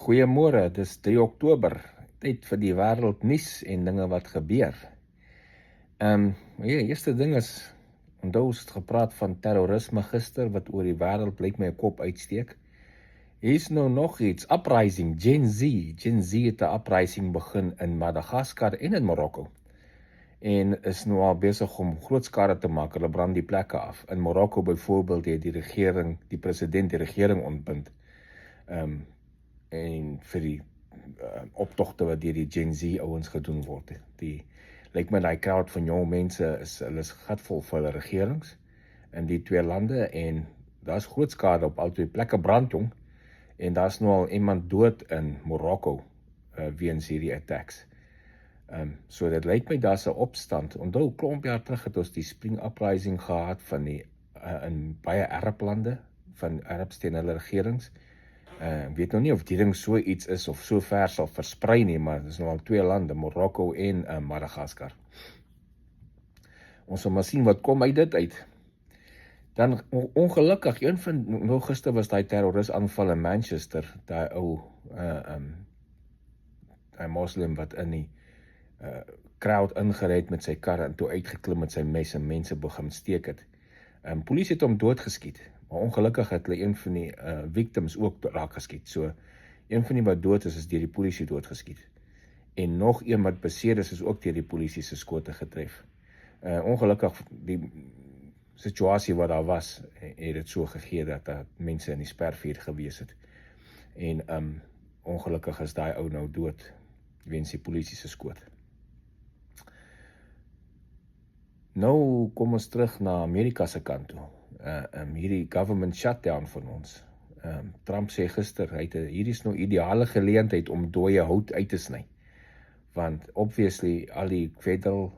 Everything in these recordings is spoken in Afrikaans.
Goeiemôre, dis 3 Oktober, tyd vir die wêreldnuus en dinge wat gebeur. Eerste ding is, onthou ons het gepraat van terrorisme gister wat oor die wêreld blyk my 'n kop uitsteek. Hier is nou nog iets, uprising, Gen Z het 'n uprising begin in Madagaskar en in Marokko. En is nou al besig om groot skade te maak, hulle brand die plekke af. In Marokko byvoorbeeld het die president die regering ontbind. En vir die optogte wat deur die Gen Z ouens gedoen word. Lyk my die crowd van jong mense hulle is gatvol vir hulle regerings in die twee lande en daar's groot skade op al twee plekke brand jong en daar's nou al iemand dood in Marokko weens hierdie attacks. So dit lyk my daar's 'n opstand. Onthou klomp jaar terug het ons die Spring Uprising gehad van in baie Arablande van Arabs teen hulle regerings. Ek weet nog nie of die ding so iets is of so ver sal versprei nie, maar dit is nou al twee lande, Marokko en Madagaskar. Ons sal maar sien wat kom uit dit uit. Dan ongelukkig, gister was daai terroristaanval in Manchester, daai ou daai moslim wat in die crowd ingery het met sy kar en toe uitgeklim met sy mes en mense begin steek het. Polisie het hom doodgeskiet. Maar ongelukkig het hulle een van die victims ook raak geskiet. So, een van die wat dood is deur die polisie doodgeskiet. En nog een wat beseer is ook deur die polisie se skote getref. Ongelukkig, die situasie wat daar was, het dit so gegee dat mense in die spervuur gewees het. En ongelukkig is daai ou nou dood, weens die polisie se skoot. Nou kom ons terug na Amerika se kant toe. Hierdie government shutdown van ons. Trump sê gister, hier is nou ideale geleentheid om dooie hout uit te sny. Want obviously al die federal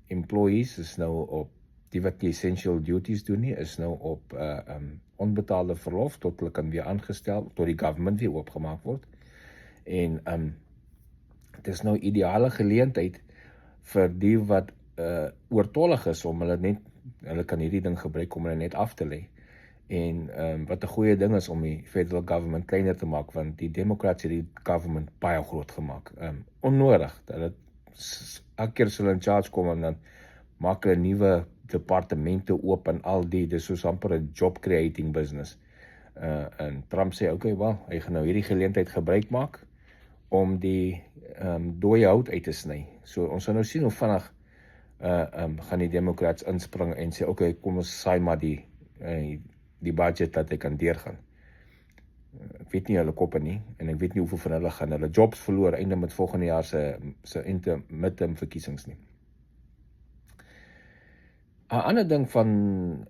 employees is nou op, die wat die essential duties doen nie, is nou op onbetaalde verlof tot hulle kan weer aangestel, tot die government weer oopgemaak word. En het is nou ideale geleentheid vir die wat oortollig is om hulle kan hierdie ding gebruik om hulle net af te lê. En wat 'n goeie ding is om die federal government kleiner te maak, want die Democrats het die government baie groot gemaak. Onnodig, dat het elke keer as hulle in charge kom en dan maak hulle nuwe departemente oop en al dis soos amper 'n job creating business. En Trump sê, hy gaan nou hierdie geleentheid gebruik maak om die dooie hout uit te sny. So ons sal nou sien hoe vinnig gaan die Democrats inspring en sê, kom ons saai maar die budget dat hy kan deurgaan. Ek weet nie hulle koppe nie, en ek weet nie hoeveel van hulle gaan hulle jobs verloor einde met volgende jaar se midterm verkiesings nie. 'n Ander ding van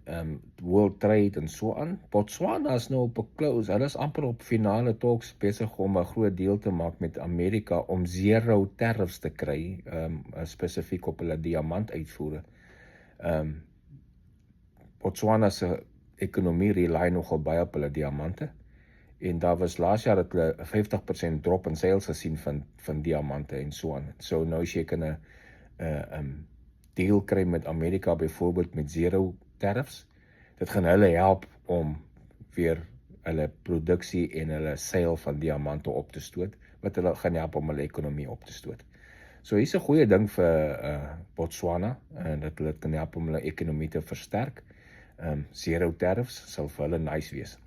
World Trade en so aan, Botswana is nou op 'n close, hulle is amper op finale talks besig om 'n groot deal te maak met Amerika om 0 tariffs te kry, spesifiek op hulle diamantuitvoere. Botswana se ekonomie rely nogal baie op hulle diamante, en daar was laas jaar dat hulle 50% drop in sales gesien van diamante en so aan. So nou as jy kan 'n deal kry met Amerika byvoorbeeld met 0 tariffs, dit gaan hulle help om weer hulle produksie en hulle sale van diamante op te stoot, wat hulle gaan help om hulle ekonomie op te stoot. So hier's 'n goeie ding vir Botswana, dat hulle kan help om hulle ekonomie te versterk. 0 tariffs sal vir hulle nice wees.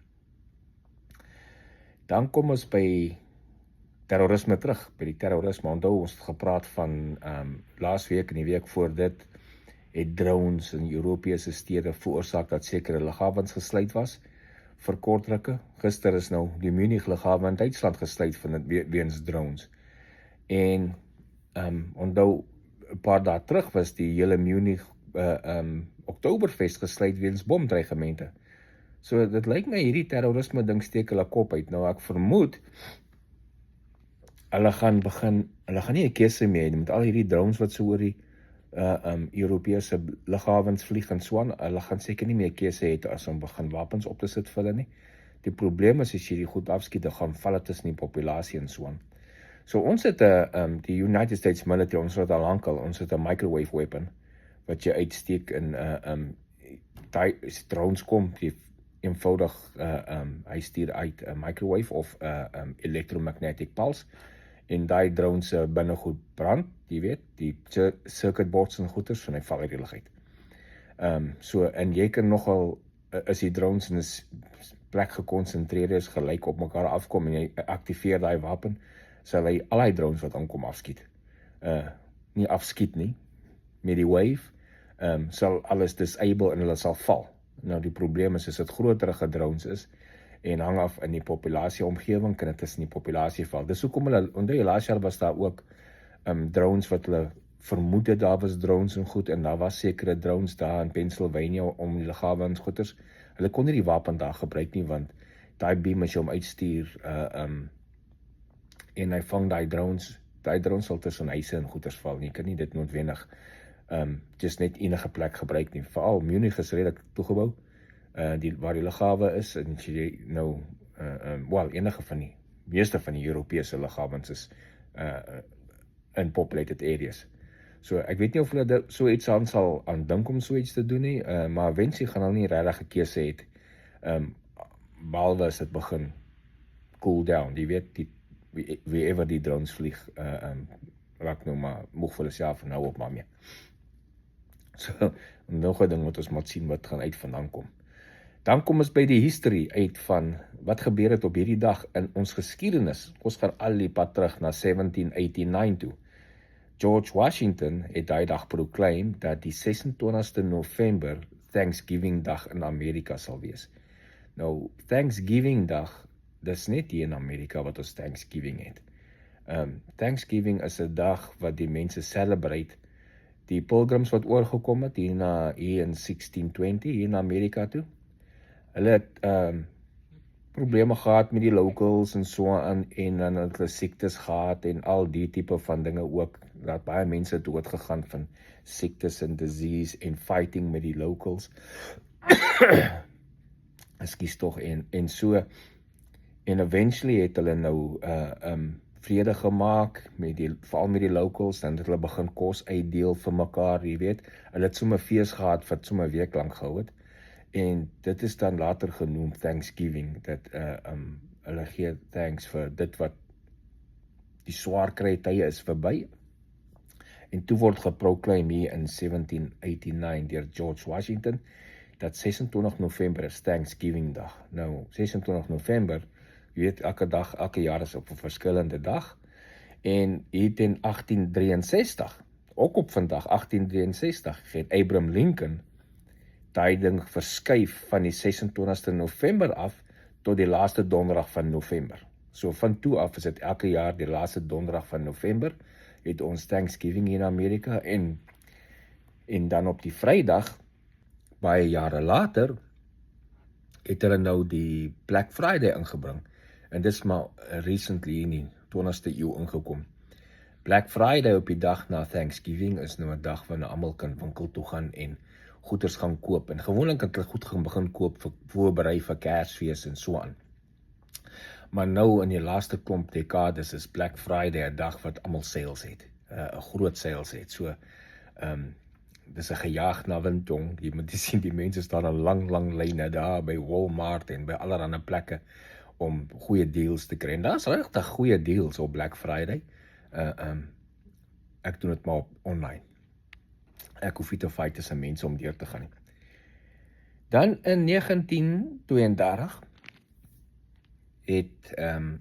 Dan kom ons by terrorisme terug, by die terrorisme. Onthou ons het gepraat van laas week en die week voor dit het drones in Europese stede veroorsaak dat sekere lughawens gesluit was vir kort rukke. Gister is nou die Munich lughawe in Duitsland gesluit weens drones. En onthou 'n paar dae terug was die hele Munich Oktoberfest gesluit weens bomdreigemente. So dit lyk my hierdie terrorisme ding steek hulle kop uit. Nou ek vermoed hulle gaan nie 'n keuse meer hê met al hierdie drones wat so oor die Europese lughawens vlieg en so aan. Hulle gaan seker nie meer keuse hê as om begin wapens op te sit vir hulle nie. Die probleem is as jy die goed afskiet, dan gaan valle tussen die populasie en so aan. So ons het die United States military, ons het al lankal, ons het 'n microwave weapon wat jy uitsteek en die drones kom, eenvoudig, hy stuur uit 'n microwave of electromagnetic pulse, en daai drone se binnegoed brand, jy weet, die circuit boards en goeders, en hy val uit die lug uit. So, en jy kan nogal, as die drones in 'n plek gekonsentreer is, gelyk op mekaar afkom, en jy aktiveer daai wapen, sal hy al die drones wat aankom afskiet. Nie afskiet nie, met die wave, sal alles disable en hulle sal val. Nou die probleem is, as dit groterige drones is, en hang af in die populasieomgewing, kan dit tussen die populasie val. Dis hoekom hulle, onder laas jaar was daar ook drones wat hulle vermoed het, daar was drones en goed, en daar was sekere drones daar in Pennsylvania om die lughawe goeders. Hulle kon nie die wapen daar gebruik nie, want daai beam as jy hom uitstuur, en hy vang daai drones sal tussen huise en goeders val, en jy kan nie dit noodwendig just net enige plek gebruik nie. Veral Munich is redelik toegebou, waar die lughawe is, en jy nou, enige van die, meeste van die Europese lughawens is in populated areas. So ek weet nie of hulle so iets sal aan dink om so iets te doen nie, maar eventually gaan hulle nie regtig 'n keuse het, behalwe as dit begin cool down. Jy weet, wie ever die drones vlieg, raak nou maar moeg vir hulle self en hou op maar mee. So, nog 'n ding wat ons moet sien wat gaan uit vandaan kom. Dan kom ons by die history uit van wat gebeur het op hierdie dag in ons geskiedenis. Ons gaan al die pad terug na 1789 toe. George Washington het daai dag proclaim dat die 26ste November Thanksgiving dag in Amerika sal wees. Nou, Thanksgiving dag, dis net hier in Amerika wat ons Thanksgiving het. Thanksgiving is 'n dag wat die mense celebrate die pilgrims wat oorgekom het hier in 1620 hier in Amerika toe. Hulle het probleme gehad met die locals en so aan, en dan het hulle siektes gehad en al die tipe van dinge ook, dat baie mense dood gegaan van siektes en disease en fighting met die locals. Ekskuus tog, en so, en eventually het hulle nou vrede gemaak, veral met die locals, dan het hulle begin kos uitdeel vir mekaar, jy weet, hulle het sommer fees gehad wat sommer 'n week lank gehou het, en dit is dan later genoem Thanksgiving, dat hulle gee thanks vir dit wat die swaar kry tye is verby, en toe word geproclaim hier in 1789 deur George Washington, dat 26 November is Thanksgiving dag. Nou, 26 November, jy weet, elke jaar is op 'n verskillende dag, en hier in 1863, ook op vandag, 1863, het Abraham Lincoln daai ding verskuif van die 26ste November af, tot die laaste donderdag van November. So van toe af is dit elke jaar die laaste donderdag van November, het ons Thanksgiving hier in Amerika, en dan op die Vrydag, baie jare later, het hulle nou die Black Friday ingebring, en dis maar recently in die 20ste eeu ingekom. Black Friday op die dag na Thanksgiving is nou 'n dag wanneer almal kan winkel toe gaan en goeders gaan koop, en gewoonlik het hulle goed gaan begin koop, voorberei vir Kersfees en so aan. Maar nou in die laaste klomp dekades is Black Friday 'n dag wat almal sales het, 'n groot sales het, so, dis 'n gejaag na windjong, jy moet sien, die mense staan in lang lyne daar by Walmart en by allerlei plekke om goeie deals te kry, en daar's regtig goeie deals op Black Friday. Ek doen dit maar op online. Ek hoef nie te fight tussen mense om deur te gaan nie. Dan in 1932 het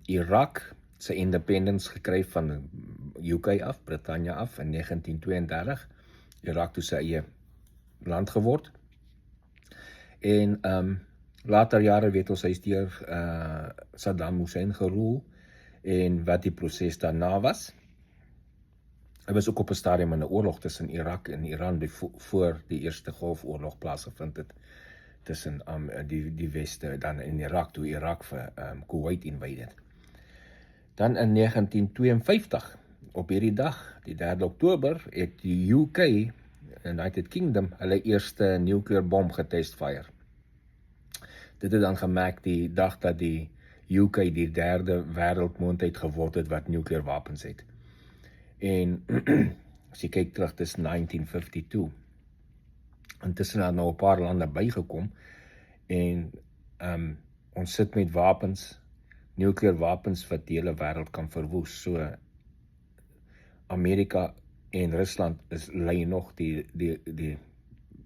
Irak sy independence gekry van UK af, Brittanje af, in 1932. Irak toe sy eie land geword. En later jare weet ons, hy is deur Saddam Hussein geroel, en wat die proses daarna was. Hy was ook op 'n stadium in 'n oorlog tussen Irak en Iran, voor die Eerste Golfoorlog plaasgevind het, tussen die Weste, dan in Irak, toe Irak vir Kuwait invaded. Dan in 1952, op hierdie dag, die 3 Oktober, het die UK, United Kingdom, hulle eerste nuclear bom getestfire. Dit het dan gemaak die dag dat die UK die 3de wêreldmoondheid geword het wat nuclear wapens het. En as jy kyk terug, dis 1952. Intussen het nou 'n paar lande bygekom, en Ons sit met wapens, nuclear wapens wat die hele wêreld kan verwoes. So Amerika en Rusland lei nog die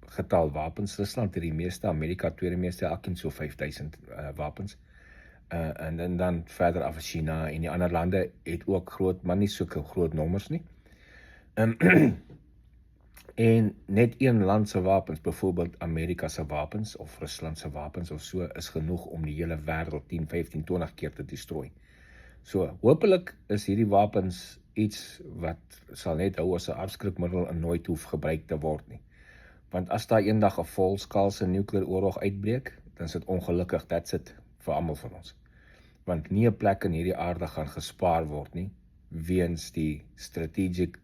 getal wapens. Rusland het die meeste, Amerika tweede meeste, elkeen so 5000 wapens. En dan verder af China en die ander lande het ook groot, maar nie sulke groot nommers nie. En net een land se wapens, byvoorbeeld Amerika se wapens of Rusland se wapens of so, is genoeg om die hele wêreld 10, 15, 20 keer te destrooi. So, hopelik is hierdie wapens iets wat sal net hou as 'n afskrikmiddel en nooit hoef gebruik te word nie. Want as daar eendag 'n volskaalse nuclear oorlog uitbreek, dan is dit ongelukkig, that's it, vir almal van ons. Want nie 'n plek in hierdie aarde gaan gespaar word nie, weens die strategic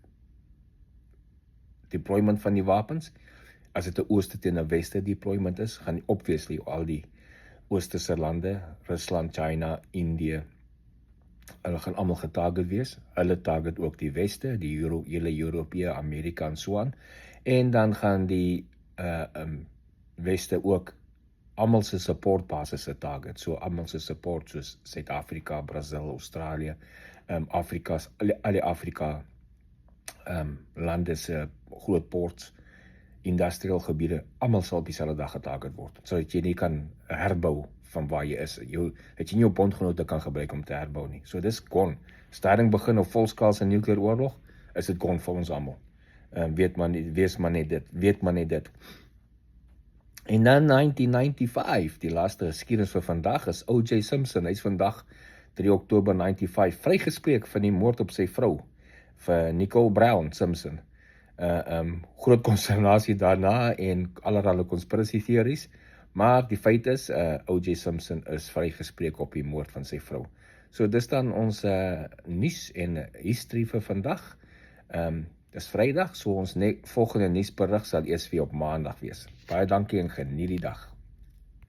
deployment van die wapens. As dit 'n ooste teen 'n weste deployment is, gaan obviously al die oosterse lande, Rusland, China, Indië, hulle gaan almal getarget wees. Hulle target ook die weste, die hele Europese, Amerika en so aan. En dan gaan die weste ook almal se support basis se target. So almal se support soos Suid-Afrika, Brazil, Australië, al die Afrika lande se groot ports, industrial gebiede, almal sal op dieselfde dag getarget word, sodat jy nie kan herbou van waar jy is. Dat jy nie jou bondgenote kan gebruik om te herbou nie. So dis gone. Stading begin op volskaalse nuclear oorlog, is dit gone vir ons almal. Weet maar net dit. En dan 1995, die laaste geskiedenis vir vandag is O.J. Simpson. Hy's vandag 3 Oktober 95 vrygespreek van die moord op sy vrou, vir Nicole Brown Simpson. Groot konsternasie daarna en allerlei konspirasieteories, maar die feit is, O.J. Simpson is vrygespreek op die moord van sy vrou. So dis dan ons nuus en history vir vandag. Dis Vrydag, so ons volgende nuusberig sal eers weer op Maandag wees. Baie dankie en geniet die dag.